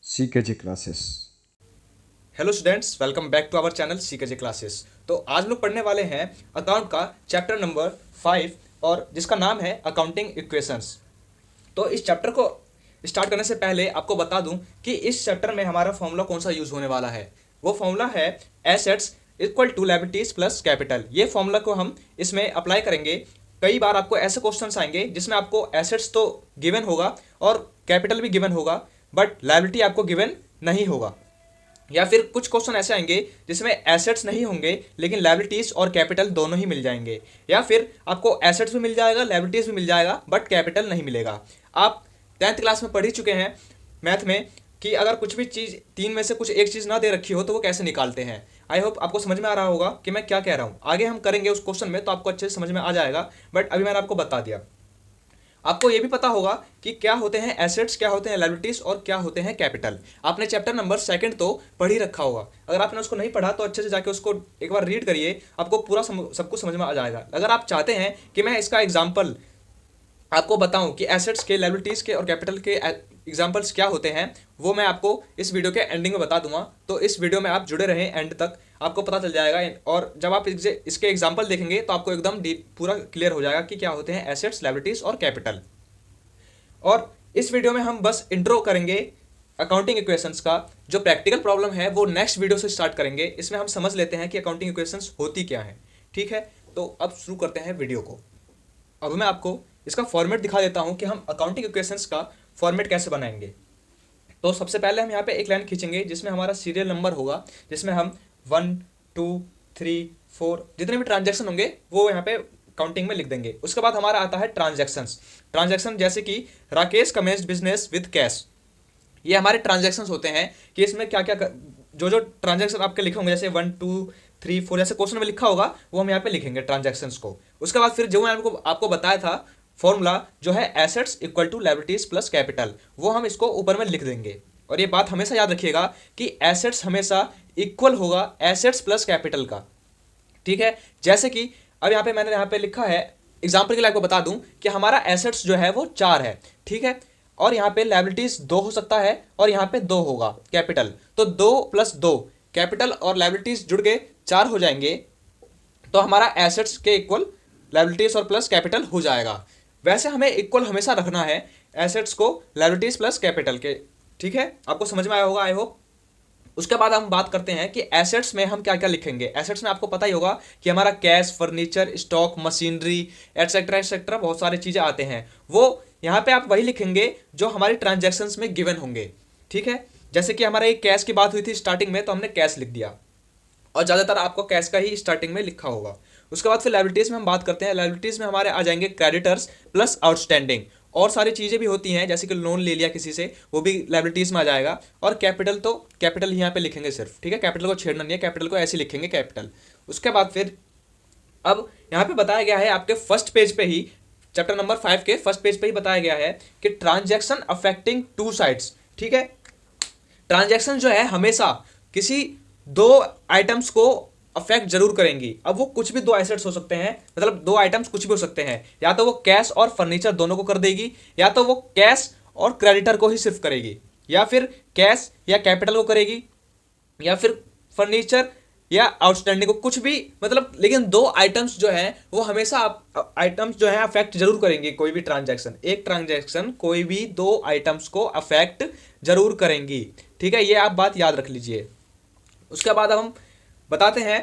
CKG classes. Hello students, welcome back to our channel CKJ classes. तो आज लोग पढ़ने वाले हैं अकाउंट का चैप्टर नंबर 5 और जिसका नाम है अकाउंटिंग इक्वेशंस। तो इस चैप्टर को स्टार्ट करने से पहले आपको बता दूं कि इस चैप्टर में हमारा फॉर्मूला कौन सा यूज़ होने वाला है। वो फॉर्मूला है assets equal to liabilities plus capital. ये फॉर्मूला को हम इसमें अप्लाई करेंगे। कई बार आपको ऐसे क्वेश्चंस आएंगे जिसमें आपको एसेट्स तो गिवन होगा और कैपिटल भी गिवन होगा, बट लायबिलिटी आपको गिवन नहीं होगा। या फिर कुछ क्वेश्चन ऐसे आएंगे जिसमें एसेट्स नहीं होंगे लेकिन लायबिलिटीज और कैपिटल दोनों ही मिल जाएंगे। या फिर आपको एसेट्स भी मिल जाएगा, लायबिलिटीज भी मिल जाएगा, बट कैपिटल नहीं मिलेगा। आप 10th क्लास में पढ़ ही चुके हैं मैथ में कि अगर कुछ भी चीज़ तीन में से कुछ एक चीज़ ना दे रखी हो तो वो कैसे निकालते हैं। आई होप आपको समझ में आ रहा होगा कि मैं क्या कह रहा हूँ। आगे हम करेंगे उस क्वेश्चन में तो आपको अच्छे से समझ में आ जाएगा, बट अभी मैंने आपको बता दिया। आपको ये भी पता होगा कि क्या होते हैं एसेट्स, क्या होते हैं लायबिलिटीज और क्या होते हैं कैपिटल। आपने चैप्टर नंबर 2 तो पढ़ ही रखा होगा। अगर आपने उसको नहीं पढ़ा तो अच्छे से जाके उसको एक बार रीड करिए, आपको पूरा सब कुछ समझ में आ जाएगा। अगर आप चाहते हैं कि मैं इसका एग्जाम्पल आपको बताऊं कि एसेट्स के, लायबिलिटीज के और कैपिटल के एग्जाम्पल्स क्या होते हैं, वो मैं आपको इस वीडियो के एंडिंग में बता दूंगा। तो इस वीडियो में आप जुड़े रहें एंड तक, आपको पता चल जाएगा। और जब आप इसके एग्जाम्पल देखेंगे तो आपको एकदम पूरा क्लियर हो जाएगा कि क्या होते हैं एसेट्स, लायबिलिटीज और कैपिटल। और इस वीडियो में हम बस इंट्रो करेंगे अकाउंटिंग इक्वेशंस का। जो प्रैक्टिकल प्रॉब्लम है वो नेक्स्ट वीडियो से स्टार्ट करेंगे। इसमें हम समझ लेते हैं कि अकाउंटिंग इक्वेशंस होती क्या है। ठीक है, तो अब शुरू करते हैं वीडियो को। अब मैं आपको इसका फॉर्मेट दिखा देता हूं कि हम अकाउंटिंग इक्वेशंस का फॉर्मेट कैसे बनाएंगे। तो सबसे पहले हम यहाँ पे एक लाइन खींचेंगे जिसमें हमारा सीरियल नंबर होगा, जिसमें हम 1 2 3 4 जितने भी ट्रांजैक्शन होंगे वो यहाँ पे काउंटिंग में लिख देंगे। उसके बाद हमारा आता है ट्रांजैक्शंस। ट्रांजैक्शन जैसे कि Rakesh commenced business with cash. ये हमारे ट्रांजैक्शंस होते हैं कि इसमें क्या क्या जो ट्रांजैक्शन आपके लिखे होंगे, जैसे 1 2 3 4 जैसे क्वेश्चन में लिखा होगा वो हम यहाँ पे लिखेंगे ट्रांजैक्शंस को। उसके बाद फिर जो मैं आपको बताया था फॉर्मूला, जो है assets equal to liabilities plus capital, वो हम इसको ऊपर में लिख देंगे। और ये बात हमेशा याद रखिएगा कि एसेट्स हमेशा इक्वल होगा एसेट्स प्लस कैपिटल का। ठीक है, जैसे कि अब यहाँ पे मैंने यहाँ पे लिखा है, एग्जाम्पल के लिए आपको बता दूं कि हमारा एसेट्स जो है वो 4 है। ठीक है, और यहाँ पे लायबिलिटीज 2 हो सकता है और यहाँ पे 2 होगा कैपिटल। तो 2 + 2 कैपिटल और लायबिलिटीज जुड़ के 4 हो जाएंगे। तो हमारा एसेट्स के इक्वल लायबिलिटीज और प्लस कैपिटल हो जाएगा। वैसे हमें इक्वल हमेशा रखना है एसेट्स को लायबिलिटीज प्लस कैपिटल के। ठीक है, आपको समझ में आया होगा आई होप। उसके बाद हम बात करते हैं कि एसेट्स में हम क्या क्या लिखेंगे। एसेट्स में आपको पता ही होगा कि हमारा cash, furniture, stock, machinery etcetera etcetera बहुत सारी चीज़ें आते हैं। वो यहाँ पे आप वही लिखेंगे जो हमारी ट्रांजैक्शंस में गिवन होंगे। ठीक है, जैसे कि हमारा एक कैश की बात हुई थी स्टार्टिंग में तो हमने कैश लिख दिया, और ज़्यादातर आपको कैश का ही स्टार्टिंग में लिखा होगा। उसके बाद फिर लायबिलिटीज़ में हम बात करते हैं। लायबिलिटीज़ में हमारे आ जाएंगे क्रेडिटर्स प्लस आउटस्टैंडिंग। और सारी चीज़ें भी होती हैं, जैसे कि लोन ले लिया किसी से, वो भी लायबिलिटीज़ में आ जाएगा। और कैपिटल तो कैपिटल यहाँ पे लिखेंगे सिर्फ। ठीक है, कैपिटल को छेड़ना नहीं है, कैपिटल को ऐसे लिखेंगे कैपिटल। उसके बाद फिर अब यहाँ पे बताया गया है आपके फर्स्ट पेज पे ही, चैप्टर नंबर 5 के फर्स्ट पेज पे ही बताया गया है कि ट्रांजैक्शन अफेक्टिंग 2 साइड्स। ठीक है, ट्रांजैक्शन जो है हमेशा किसी 2 आइटम्स को अफेक्ट जरूर करेंगी। अब वो कुछ भी 2 एसेट्स हो सकते हैं, मतलब 2 आइटम्स कुछ भी हो सकते हैं। या तो वो कैश और फर्नीचर दोनों को कर देगी, या तो वो कैश और क्रेडिटर को ही सिर्फ करेगी, या फिर कैश या कैपिटल को करेगी, या फिर फर्नीचर या आउटस्टैंडिंग को, कुछ भी मतलब। लेकिन 2 आइटम्स जो है वो हमेशा आइटम्स जो है अफेक्ट जरूर करेंगी। कोई भी ट्रांजैक्शन, एक ट्रांजैक्शन कोई भी 2 आइटम्स को अफेक्ट जरूर करेंगी। ठीक है, ये आप बात याद रख लीजिए। उसके बाद अब हम बताते हैं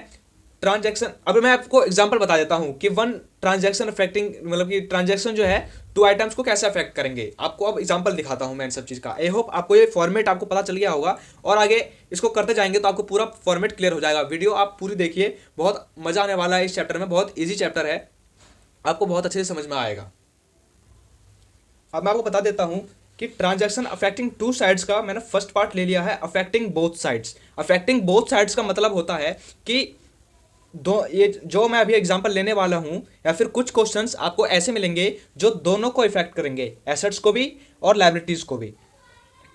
ट्रांजैक्शन। अब मैं आपको एग्जांपल बता देता हूं कि 1 ट्रांजैक्शन अफेक्टिंग, मतलब कि ट्रांजैक्शन जो है 2 आइटम्स को कैसे अफेक्ट करेंगे। आपको अब एग्जांपल दिखाता हूं मैं इन सब चीज़ का। आई होप आपको ये फॉर्मेट आपको पता चल गया होगा, और आगे इसको करते जाएंगे तो आपको पूरा फॉर्मेट क्लियर हो जाएगा। वीडियो आप पूरी देखिए, बहुत मजा आने वाला है इस चैप्टर में। बहुत ईजी चैप्टर है, आपको बहुत अच्छे से समझ में आएगा। अब मैं आपको बता देता हूं कि ट्रांजैक्शन अफेक्टिंग 2 साइड्स का मैंने फर्स्ट पार्ट ले लिया है, affecting both sides. Affecting both sides का मतलब होता है कि ये जो मैं अभी एग्जांपल लेने वाला हूं, या फिर कुछ क्वेश्चंस आपको ऐसे मिलेंगे जो दोनों को इफेक्ट करेंगे, एसेट्स को भी और लायबिलिटीज को भी।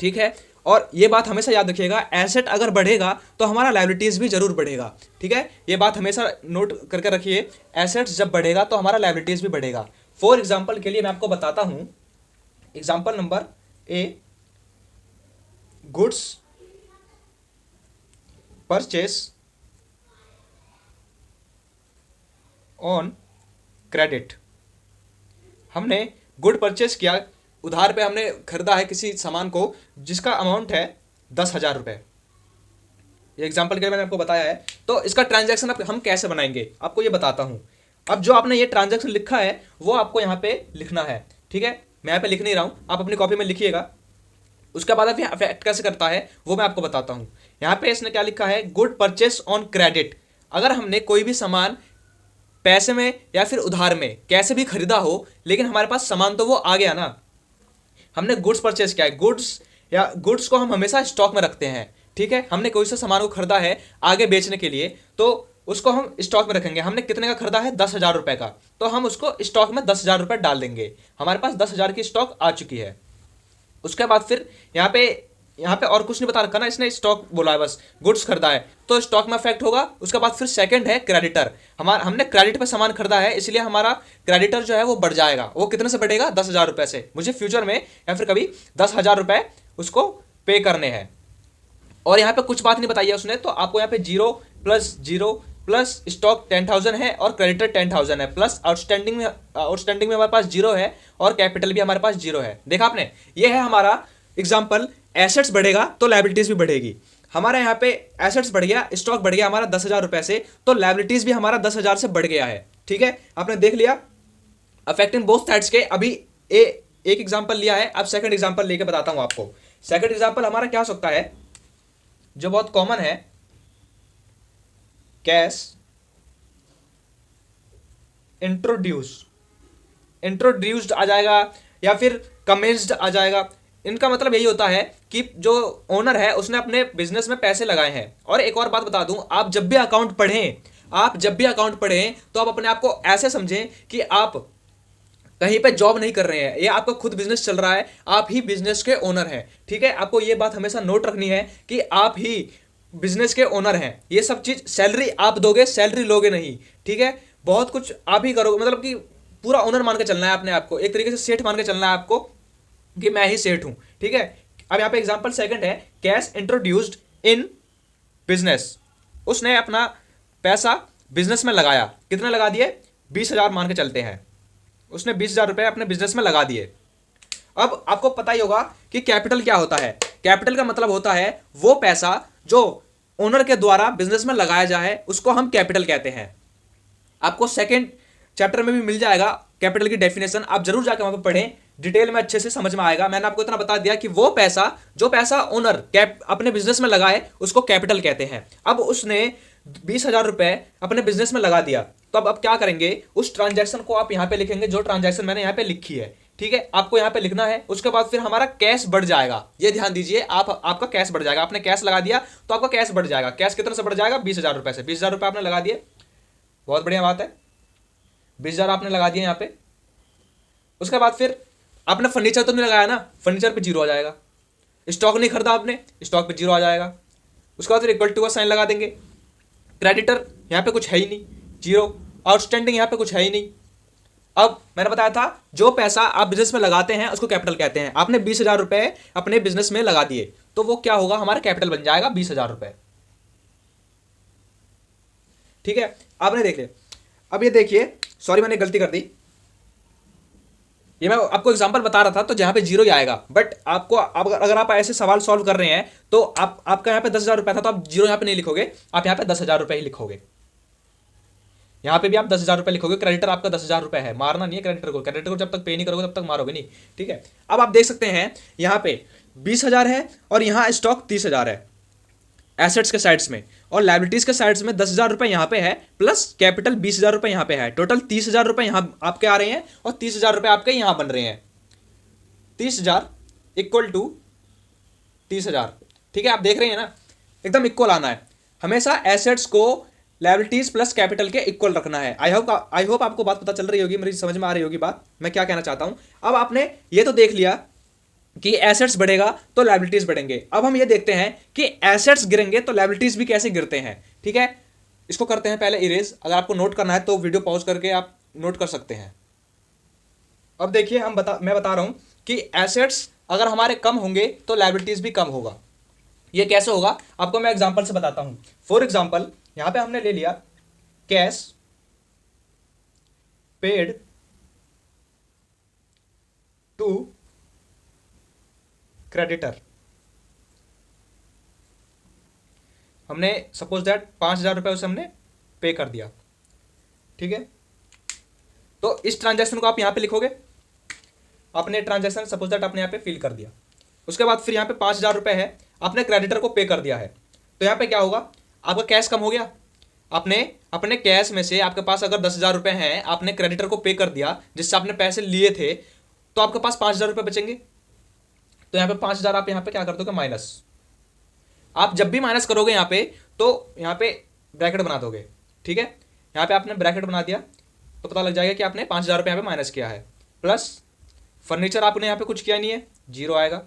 ठीक है, और ये बात हमेशा याद रखिएगा, एसेट अगर बढ़ेगा तो हमारा लायबिलिटीज भी जरूर बढ़ेगा। ठीक है, ये बात हमेशा नोट करके रखिए, एसेट्स जब बढ़ेगा तो हमारा लायबिलिटीज भी बढ़ेगा। फॉर एग्जाम्पल के लिए मैं आपको बताता हूं, example number A, goods purchase on credit. हमने गुड परचेस किया, उधार पे हमने खरीदा है किसी सामान को जिसका अमाउंट है 10,000 रुपये। ये एग्जाम्पल के लिए मैंने आपको बताया है। तो इसका ट्रांजैक्शन अब हम कैसे बनाएंगे आपको ये बताता हूँ। अब जो आपने ये ट्रांजैक्शन लिखा है वो आपको यहाँ पे लिखना है, ठीक है। मैं यहाँ पे लिख नहीं रहा हूँ, आप अपनी कॉपी में लिखिएगा। उसके बाद अब अफेक्ट कैसे करता है वो मैं आपको बताता हूँ। यहाँ पे इसने क्या लिखा है, गुड परचेस ऑन क्रेडिट। अगर हमने कोई भी सामान पैसे में या फिर उधार में कैसे भी खरीदा हो, लेकिन हमारे पास सामान तो वो आ गया ना, हमने गुड्स परचेस किया है। गुड्स को हम हमेशा स्टॉक में रखते हैं, ठीक है। हमने कोई सा सामान को खरीदा है आगे बेचने के लिए, तो उसको हम स्टॉक में रखेंगे। हमने कितने का खरीदा है, 10,000 रुपए का, तो हम उसको स्टॉक में 10,000 रुपए डाल देंगे। हमारे पास 10,000 की स्टॉक आ चुकी है। उसके बाद फिर यहाँ पे और कुछ नहीं बता रखा ना, इसने स्टॉक बोला है बस, गुड्स खरीदा है तो स्टॉक में अफेक्ट होगा। उसके बाद फिर सेकंड है क्रेडिटर। हमने क्रेडिट पे सामान खरीदा है, इसलिए हमारा क्रेडिटर जो है वो बढ़ जाएगा। वो कितने से बढ़ेगा, 10,000 रुपए से। मुझे फ्यूचर में या फिर कभी 10,000 रुपए उसको पे करने हैं। और यहाँ पे कुछ बात नहीं बताई है उसने, तो आपको यहाँ पे 0 प्लस स्टॉक 10,000 है और क्रेडिटर 10,000 है, प्लस आउटस्टैंडिंग में हमारे पास 0 है और कैपिटल भी हमारे पास 0 है। देखा आपने, ये है हमारा एग्जाम्पल। एसेट्स बढ़ेगा तो लायबिलिटीज भी बढ़ेगी। हमारा यहाँ पे एसेट्स बढ़ गया, स्टॉक बढ़ गया हमारा 10,000 रुपए से, तो लायबिलिटीज भी हमारा 10,000 से बढ़ गया है, ठीक है। आपने देख लिया अफेक्टिंग बोथ साइड्स के। अभी एक एग्जाम्पल लिया है, अब सेकंड एग्जाम्पल लेके बताता हूं आपको। सेकंड एग्जाम्पल हमारा क्या हो सकता है, जो बहुत कॉमन है, कैश इंट्रोड्यूस्ड आ जाएगा या फिर कमेंस्ड आ जाएगा। इनका मतलब यही होता है कि जो ओनर है उसने अपने बिजनेस में पैसे लगाए हैं। और एक और बात बता दूं, आप जब भी अकाउंट पढ़ें तो आप अपने आप को ऐसे समझें कि आप कहीं पे जॉब नहीं कर रहे हैं, ये आपका खुद बिजनेस चल रहा है, आप ही बिजनेस के ओनर हैं, ठीक है। आपको ये बात हमेशा नोट रखनी है कि आप ही बिजनेस के ओनर हैं। ये सब चीज, सैलरी आप दोगे, सैलरी लोगे नहीं, ठीक है। बहुत कुछ आप ही करोगे, मतलब कि पूरा ओनर मान के चलना है अपने आप को, एक तरीके से सेठ मान के चलना है आपको कि मैं ही सेठ हूं, ठीक है। अब यहाँ पे एग्जांपल सेकंड है, कैश इंट्रोड्यूस्ड इन बिजनेस। उसने अपना पैसा बिजनेस में लगाया, कितना लगा दिए, 20,000 मान के चलते हैं। उसने 20,000 रुपए अपने बिजनेस में लगा दिए। अब आपको पता ही होगा कि कैपिटल क्या होता है। कैपिटल का मतलब होता है वो पैसा जो ओनर के द्वारा बिजनेस में लगाया जाए, उसको हम कैपिटल कहते हैं। आपको सेकंड चैप्टर में भी मिल जाएगा कैपिटल की डेफिनेशन, आप जरूर जाकर वहां पर पढ़ें, डिटेल में अच्छे से समझ में आएगा। मैंने आपको इतना बता दिया कि वो पैसा जो पैसा ओनर अपने बिजनेस में लगाए उसको कैपिटल कहते हैं। अब उसने 20,000 रुपए अपने बिजनेस में लगा दिया, तो अब क्या करेंगे, उस ट्रांजैक्शन को आप यहां पे लिखेंगे, जो ट्रांजैक्शन मैंने यहां पे लिखी है, ठीक है। आपको यहां पे लिखना है। उसके बाद फिर हमारा कैश बढ़ जाएगा, ये ध्यान दीजिए, आपका कैश बढ़ जाएगा। आपने कैश लगा दिया तो आपका कैश बढ़ जाएगा। कैश कितने से बढ़ जाएगा, 20,000 रुपए से। 20,000 रुपए आपने लगा दिए, बहुत बढ़िया बात है, 20,000 आपने लगा दिए यहाँ पे। उसके बाद फिर आपने फर्नीचर तो नहीं लगाया ना, फर्नीचर पे 0 आ जाएगा। स्टॉक नहीं खरीदा आपने, स्टॉक पे 0 आ जाएगा। उसके बाद फिर इक्वल टू का साइन लगा देंगे। क्रेडिटर यहाँ पे कुछ है ही नहीं, 0। आउटस्टैंडिंग यहाँ पे कुछ है ही नहीं। अब मैंने बताया था जो पैसा आप बिजनेस में लगाते हैं उसको कैपिटल कहते हैं। आपने 20,000 रुपए अपने बिजनेस में लगा दिए, तो वो क्या होगा, हमारा कैपिटल बन जाएगा 20,000 रुपए, ठीक है। आपने देख लिया। अब ये देखिए, सॉरी मैंने गलती कर दी, ये मैं आपको एग्जांपल बता रहा था तो जहां पे 0 ही आएगा। बट आपको अगर आप ऐसे सवाल सॉल्व कर रहे हैं तो आपका यहाँ पे 10,000 रुपए था, तो आप 0 यहाँ पे नहीं लिखोगे, आप यहाँ पे 10,000 रुपए ही लिखोगे। यहाँ पे भी आप 10,000 रुपए लिखोगे। क्रेडिटर आपका 10,000 रुपए है, मारना नहीं है क्रेडिटर को जब तक पे नहीं करोगे तब तक मारोगे नहीं, ठीक है। अब आप देख सकते हैं यहाँ पे 20,000 है और यहाँ स्टॉक 30,000 है एसेट्स के साइड्स में, और लायबिलिटीज के साइड्स में 10,000 रुपए यहाँ पे है, प्लस कैपिटल 20,000 रुपए यहाँ पे है। टोटल 30,000 रुपए यहाँ आपके आ रहे हैं और 30,000 रुपए आपके यहाँ बन रहे हैं। 30,000 इक्वल टू 30,000, ठीक है। आप देख रहे हैं ना, एकदम इक्वल आना है। हमेशा एसेट्स को लायबिलिटीज प्लस कैपिटल के इक्वल रखना है। आई होप आपको बात पता चल रही होगी, मेरी समझ में आ रही होगी बात, मैं क्या कहना चाहता हूं। अब आपने ये तो देख लिया कि एसेट्स बढ़ेगा तो लायबिलिटीज बढ़ेंगे। अब हम ये देखते हैं कि एसेट्स गिरेंगे तो लायबिलिटीज भी कैसे गिरते हैं, ठीक है। इसको करते हैं पहले इरेज। अगर आपको नोट करना है तो वीडियो पॉज करके आप नोट कर सकते हैं। अब देखिए मैं बता रहा हूं कि एसेट्स अगर हमारे कम होंगे तो लायबिलिटीज भी कम होगा। ये कैसे होगा आपको मैं एग्जांपल से बताता हूं। फॉर एग्जांपल यहां पे हमने ले लिया कैश पेड टू क्रेडिटर। हमने सपोज दैट 5,000 रुपये उसे हमने पे कर दिया, ठीक है। तो इस ट्रांजैक्शन को आप यहां पे लिखोगे, आपने ट्रांजैक्शन सपोज दैट आपने यहां पे फिल कर दिया। उसके बाद फिर यहां पे 5,000 रुपये है, आपने क्रेडिटर को पे कर दिया है। तो यहां पे क्या होगा, आपका कैश कम हो गया। आपने अपने कैश में से आपके पास अगर 10,000 रुपये हैं, आपने क्रेडिटर को पे कर दिया जिससे आपने पैसे लिए थे, तो आपके पास 5,000 रुपये बचेंगे। तो यहाँ पे 5,000 आप यहाँ पे क्या कर दोगे माइनस। आप जब भी माइनस करोगे यहाँ पे तो यहाँ पे ब्रैकेट बना दोगे, ठीक है। यहाँ पे आपने ब्रैकेट बना दिया तो पता लग जाएगा कि आपने 5,000 रुपये यहाँ पे माइनस किया है। प्लस फर्नीचर आपने यहाँ पे कुछ किया नहीं है, जीरो आएगा।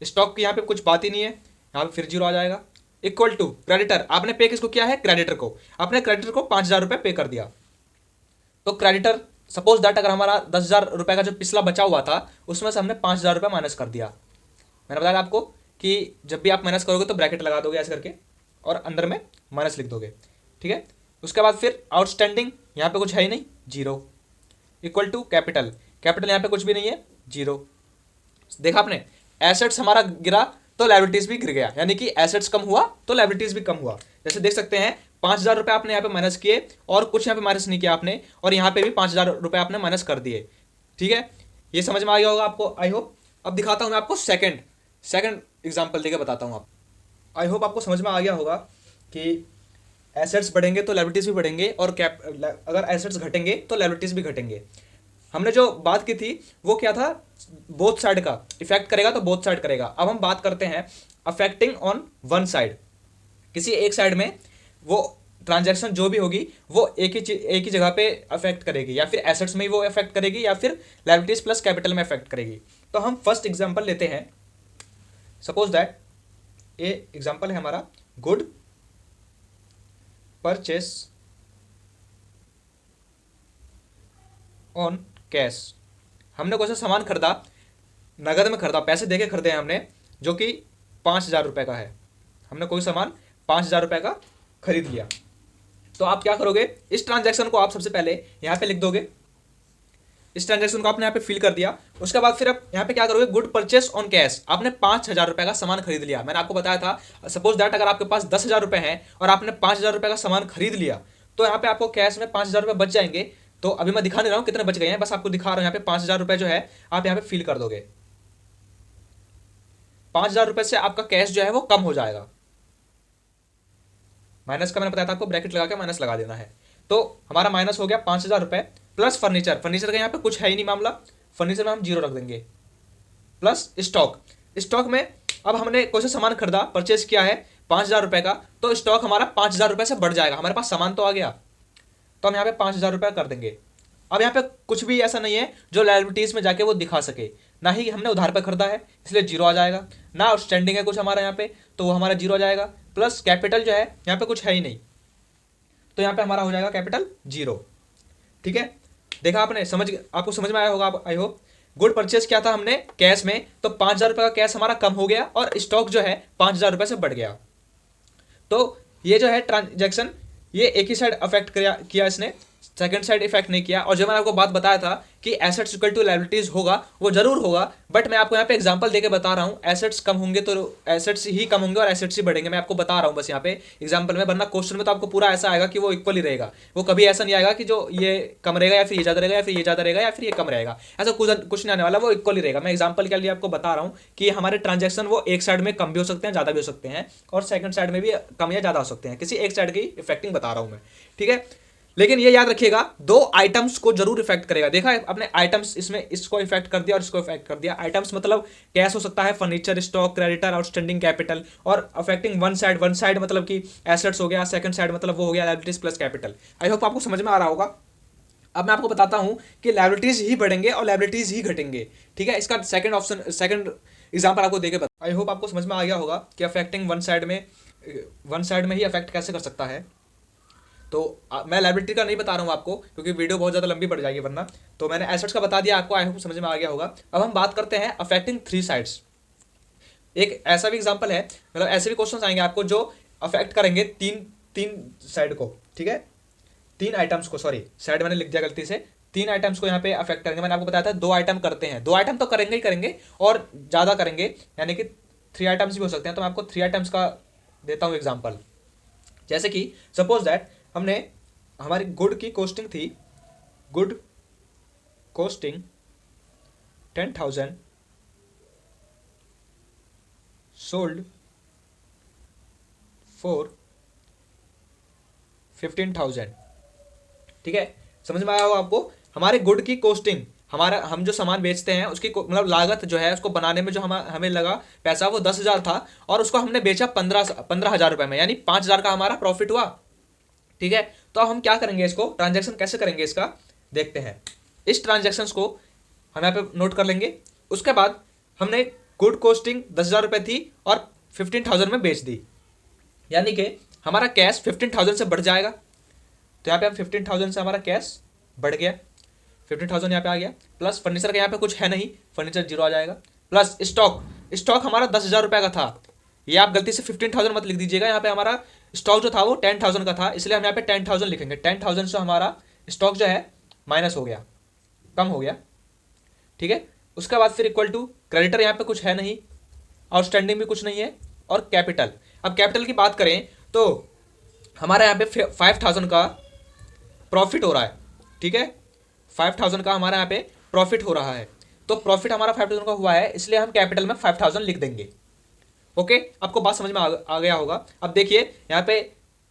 स्टॉक की यहाँ पे कुछ बात ही नहीं है, यहाँ पे फिर जीरो आ जाएगा। इक्वल टू क्रेडिटर, आपने पे किसको किया है, क्रेडिटर को। आपने क्रेडिटर को 5,000 रुपये पे कर दिया। तो क्रेडिटर सपोज दैट अगर हमारा 10,000 रुपये का जो पिछला बचा हुआ था उसमें से हमने 5,000 रुपये माइनस कर दिया। मैंने बताया आपको कि जब भी आप माइनस करोगे तो ब्रैकेट लगा दोगे ऐसे करके और अंदर में माइनस लिख दोगे, ठीक है। उसके बाद फिर आउटस्टैंडिंग, यहाँ पे कुछ है ही नहीं, zero. Equal to capital, capital यहाँ पे कुछ भी नहीं है, जीरो। देखा आपने, एसेट्स हमारा गिरा तो लायबिलिटीज भी गिर गया, यानी कि एसेट्स कम हुआ तो लायबिलिटीज भी कम हुआ। जैसे देख सकते हैं 5,000 रुपये आपने यहाँ पे माइनस किए और कुछ यहाँ पे माइनस नहीं किया आपने, और यहाँ पे भी 5,000 रुपये आपने माइनस कर दिए, ठीक है। ये समझ में आ गया होगा आपको, आई होप। अब दिखाता हूँ मैं आपको सेकंड एग्जाम्पल देके बताता हूँ आप। आई होप आपको समझ में आ गया होगा कि एसेट्स बढ़ेंगे तो लायबिलिटीज भी बढ़ेंगे, और अगर एसेट्स घटेंगे तो लायबिलिटीज भी घटेंगे। हमने जो बात की थी वो क्या था, बोथ साइड का इफेक्ट करेगा तो बोथ साइड करेगा। अब हम बात करते हैं अफेक्टिंग ऑन वन साइड, किसी एक साइड में वो ट्रांजैक्शन जो भी होगी वो एक ही जगह पे अफेक्ट करेगी, या फिर एसेट्स में ही वो अफेक्ट करेगी या फिर लायबिलिटीज प्लस कैपिटल में अफेक्ट करेगी। तो हम फर्स्ट एग्जांपल लेते हैं। सपोज दैट ये एग्जांपल है हमारा गुड परचेस ऑन कैश। हमने कोई सा सामान खरीदा, नगद में खरीदा, पैसे देके खरीदे हैं हमने, जो कि 5,000 रुपये का है। हमने कोई सामान 5,000 रुपये का खरीद लिया। तो आप क्या करोगे, इस ट्रांजैक्शन को आप सबसे पहले यहाँ पे लिख दोगे। इस ट्रांजैक्शन को आपने यहाँ पे फिल कर दिया। उसके बाद फिर आप यहाँ पे क्या करोगे, गुड परचेस ऑन कैश। आपने 5,000 रुपये का सामान खरीद लिया। मैंने आपको बताया था सपोज दैट अगर आपके पास 10,000 रुपये हैं और आपने 5,000 रुपये का सामान खरीद लिया तो यहाँ पे आपको कैश में 5,000 रुपये बच जाएंगे। तो अभी मैं दिखा नहीं रहा हूँ कितने बच गए हैं, बस आपको दिखा रहा हूँ। यहाँ पे 5,000 रुपये जो है आप यहाँ पे फिल कर दोगे। 5,000 रुपये से आपका कैश जो है वो कम हो जाएगा। माइनस का मैंने बताया था आपको, ब्रैकेट लगा के माइनस लगा देना है। तो हमारा माइनस हो गया 5,000 रुपये प्लस फर्नीचर का यहाँ पे कुछ है ही नहीं मामला, फर्नीचर में हम जीरो रख देंगे। प्लस स्टॉक में अब हमने कोई सा सामान खरीदा, परचेज किया है 5,000 रुपये का, तो स्टॉक हमारा 5,000 रुपये से बढ़ जाएगा। हमारे पास सामान तो आ गया, तो हम यहाँ पे 5,000 रुपये कर देंगे। अब यहाँ पे कुछ भी ऐसा नहीं है जो लायबिलिटीज में जाके वो दिखा सके, ना ही हमने उधार पे खरीदा है इसलिए जीरो आ जाएगा, ना आउटस्टैंडिंग है कुछ हमारा यहाँ पे तो वो हमारा जीरो आ जाएगा। प्लस कैपिटल जो है यहाँ पे कुछ है ही नहीं, तो यहाँ पे हमारा हो जाएगा कैपिटल जीरो, ठीक है। देखा आपने, आपको समझ में आया होगा आई होप। गुड परचेज क्या था हमने कैश में, तो 5,000 रुपये का कैश हमारा कम हो गया और स्टॉक जो है 5,000 रुपये से बढ़ गया। तो ये जो है ट्रांजैक्शन ये एक ही साइड अफेक्ट किया इसने, सेकंड साइड इफेक्ट नहीं किया। और जो मैंने आपको बात बताया था कि एसेट्स इक्वल टू लायबिलिटीज होगा, वो जरूर होगा, बट मैं आपको यहाँ पे एग्जांपल देके बता रहा हूँ। एसेट्स कम होंगे तो एसेट्स ही कम होंगे और एसेट्स ही बढ़ेंगे, मैं आपको बता रहा हूँ बस यहाँ पे एग्जांपल में। वरना क्वेश्चन में तो आपको पूरा ऐसा आएगा कि वो इक्वल ही रहेगा, वो कभी ऐसा नहीं आएगा कि जो ये कम रहेगा या फिर ये ज़्यादा रहेगा या फिर ये ज़्यादा रहेगा या फिर ये कम रहेगा, ऐसा कुछ नहीं आने वाला, वो इक्वल ही रहेगा। मैं एग्जाम्पल के लिए आपको बता रहा हूँ कि हमारे ट्रांजेक्शन वो एक साइड में कम भी हो सकते हैं, ज़्यादा भी हो सकते हैं, और सेकंड साइड में भी कम या ज़्यादा हो सकते हैं। किसी एक साइड की इफेक्टिंग बता रहा हूँ मैं, ठीक है। लेकिन ये याद रखिएगा, दो आइटम्स को जरूर इफेक्ट करेगा। देखा है आपने, आइटम्स इसमें इसको इफेक्ट कर दिया और इसको इफेक्ट कर दिया। आइटम्स मतलब कैश हो सकता है, furniture, stock, creditor, outstanding, capital, और अफेक्टिंग वन साइड मतलब कि एसेट्स हो गया, सेकंड साइड मतलब वो हो गया liabilities plus capital. I hope आपको समझ में आ रहा होगा। अब मैं आपको बताता हूं कि लायबिलिटीज ही बढ़ेंगे और लायबिलिटीज ही घटेंगे, ठीक है। इसका सेकंड एग्जांपल आपको देके बता। आई होप आपको समझ में आ गया होगा कि अफेक्टिंग वन साइड में ही अफेक्ट कैसे कर सकता है। तो मैं लायबिलिटी का नहीं बता रहा हूँ आपको, क्योंकि वीडियो बहुत ज़्यादा लंबी पड़ जाएगी वरना। तो मैंने एसेट्स का बता दिया आपको, आई होप समझ में आ गया होगा। अब हम बात करते हैं अफेक्टिंग थ्री साइड्स। एक ऐसा भी एग्जांपल है, मतलब ऐसे भी क्वेश्चंस आएंगे आपको जो अफेक्ट करेंगे तीन तीन साइड को, ठीक है, तीन आइटम्स को, सॉरी साइड मैंने लिख दिया गलती से, तीन आइटम्स को यहाँ पे अफेक्ट करेंगे। मैंने आपको बताया था 2 आइटम करते हैं, 2 आइटम तो करेंगे ही करेंगे और ज़्यादा करेंगे, यानी कि 3 आइटम्स भी हो सकते हैं। तो मैं आपको 3 आइटम्स का देता हूँ एग्जाम्पल। जैसे कि सपोज दैट हमने हमारी गुड की कॉस्टिंग थी, गुड कॉस्टिंग 10,000 सोल्ड फॉर 15,000, ठीक है, समझ में आया होगा आपको। हमारे गुड की कॉस्टिंग, हमारा हम जो सामान बेचते हैं उसकी मतलब लागत जो है उसको बनाने में जो हमें लगा पैसा वो 10,000 था और उसको हमने बेचा 15,000 रुपये में, यानी 5,000 का हमारा प्रॉफिट हुआ, ठीक है। तो अब हम क्या करेंगे, इसको ट्रांजैक्शन कैसे करेंगे इसका देखते हैं। इस ट्रांजैक्शन को हम यहाँ पे नोट कर लेंगे। उसके बाद हमने गुड कॉस्टिंग 10,000 रुपये थी और 15,000 में बेच दी, यानी कि हमारा कैश 15,000 से बढ़ जाएगा। तो यहाँ पे हम 15,000 से हमारा कैश बढ़ गया, 15,000 यहाँ पे आ गया, प्लस फर्नीचर का यहाँ पे कुछ है नहीं, फर्नीचर 0 आ जाएगा, प्लस स्टॉक हमारा 10,000 रुपये का था, ये आप गलती से 15,000 मत लिख दीजिएगा, यहाँ पे हमारा स्टॉक जो था वो 10,000 का था, इसलिए हम यहाँ पे 10,000 लिखेंगे। 10,000 से हमारा स्टॉक जो है माइनस हो गया, कम हो गया, ठीक है। उसके बाद फिर इक्वल टू क्रेडिटर, यहाँ पे कुछ है नहीं, आउटस्टैंडिंग भी कुछ नहीं है, और कैपिटल। अब कैपिटल की बात करें तो हमारा यहाँ पे 5,000 का प्रॉफिट हो रहा है, ठीक है, 5,000 का हमारा यहाँ पे प्रॉफिट हो रहा है। तो प्रॉफिट हमारा 5,000 का हुआ है, इसलिए हम कैपिटल में 5,000 लिख देंगे। ओके, आपको बात समझ में आ गया होगा। अब देखिए यहाँ पे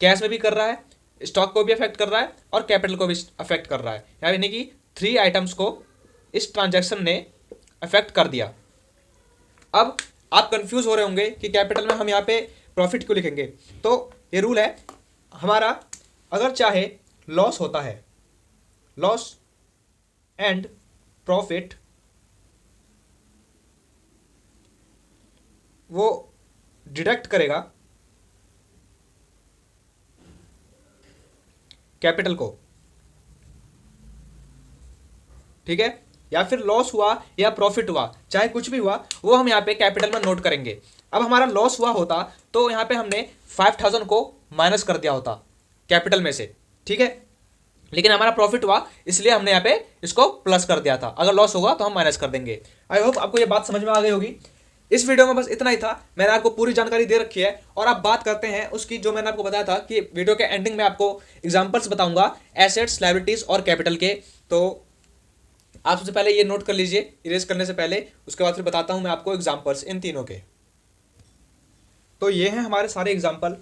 कैश में भी कर रहा है, स्टॉक को भी अफेक्ट कर रहा है और कैपिटल को भी अफेक्ट कर रहा है, यानी कि 3 आइटम्स को इस ट्रांजैक्शन ने अफेक्ट कर दिया। अब आप कंफ्यूज हो रहे होंगे कि कैपिटल में हम यहाँ पे प्रॉफिट क्यों लिखेंगे। तो ये रूल है हमारा, अगर चाहे लॉस होता है, लॉस एंड प्रॉफिट वो डिडक्ट करेगा कैपिटल को, ठीक है, या फिर लॉस हुआ या प्रॉफिट हुआ, चाहे कुछ भी हुआ वो हम यहाँ पे कैपिटल में नोट करेंगे। अब हमारा लॉस हुआ होता तो यहाँ पे हमने 5,000 को माइनस कर दिया होता कैपिटल में से, ठीक है, लेकिन हमारा प्रॉफिट हुआ इसलिए हमने यहाँ पे इसको प्लस कर दिया था। अगर लॉस होगा तो हम माइनस कर देंगे। आई होप आपको ये बात समझ में आ गई होगी। इस वीडियो में बस इतना ही था, मैंने आपको पूरी जानकारी दे रखी है। और अब बात करते हैं उसकी, जो मैंने आपको बताया था कि वीडियो के एंडिंग में आपको एग्जांपल्स बताऊंगा एसेट्स, लायबिलिटीज और कैपिटल के। तो आप सबसे पहले ये नोट कर लीजिए इरेज करने से पहले, उसके बाद फिर बताता हूं मैं आपको एग्जांपल्स इन तीनों के। तो ये हैं हमारे सारे एग्जांपल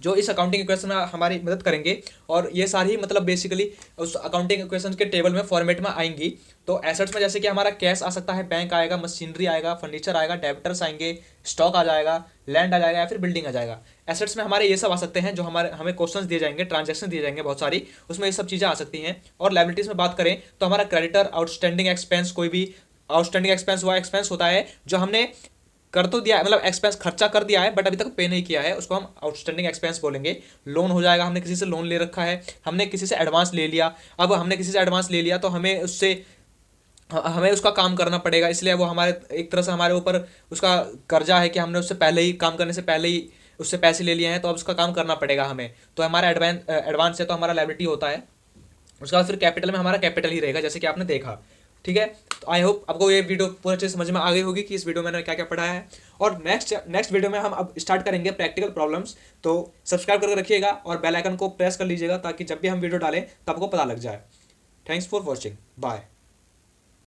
जो इस अकाउंटिंग इक्वेशन में हमारी मदद करेंगे, और ये सारी मतलब बेसिकली उस अकाउंटिंग इक्वेशन के टेबल में फॉर्मेट में आएंगी। तो एसेट्स में जैसे कि हमारा कैश आ सकता है, बैंक आएगा, मशीनरी आएगा, फर्नीचर आएगा, डेबिटर्स आएंगे, स्टॉक आ जाएगा, लैंड आ जाएगा या फिर बिल्डिंग आ जाएगा। एसेट्स में हमारे ये सब आ सकते हैं जो हमें क्वेश्चन दिए जाएंगे, ट्रांजेक्शन दिए जाएंगे बहुत सारी, उसमें ये सब चीज़ें आ सकती हैं। और लायबिलिटीज में बात करें तो हमारा क्रेडिटर, आउटस्टैंडिंग एक्सपेंस, कोई भी आउटस्टैंडिंग एक्सपेंस हुआ एक्सपेंस होता है जो हमने कर तो दिया है, मतलब एक्सपेंस खर्चा कर दिया है बट अभी तक पे नहीं किया है, उसको हम आउटस्टैंडिंग एक्सपेंस बोलेंगे। लोन हो जाएगा, हमने किसी से लोन ले रखा है, हमने किसी से एडवांस ले लिया, अब हमने किसी से एडवांस ले लिया तो हमें उसका काम करना पड़ेगा, इसलिए वो हमारे एक तरह से हमारे ऊपर उसका कर्जा है कि हमने उससे पहले ही काम करने से पहले ही उससे पैसे ले लिए हैं, तो अब उसका काम करना पड़ेगा हमें। तो हमारा एडवांस है तो हमारा लायबिलिटी होता है। उसके बाद फिर कैपिटल में हमारा कैपिटल ही रहेगा, जैसे कि आपने देखा, ठीक है। तो आई होप आपको ये वीडियो पूरी अच्छे से समझ में आ गई होगी कि इस वीडियो में मैंने क्या क्या पढ़ाया है। और नेक्स्ट वीडियो में हम अब स्टार्ट करेंगे प्रैक्टिकल प्रॉब्लम्स। तो सब्सक्राइब करके रखिएगा और बेल आइकन को प्रेस कर लीजिएगा ताकि जब भी हम वीडियो डालें तब आपको पता लग जाए। Thanks for watching, bye.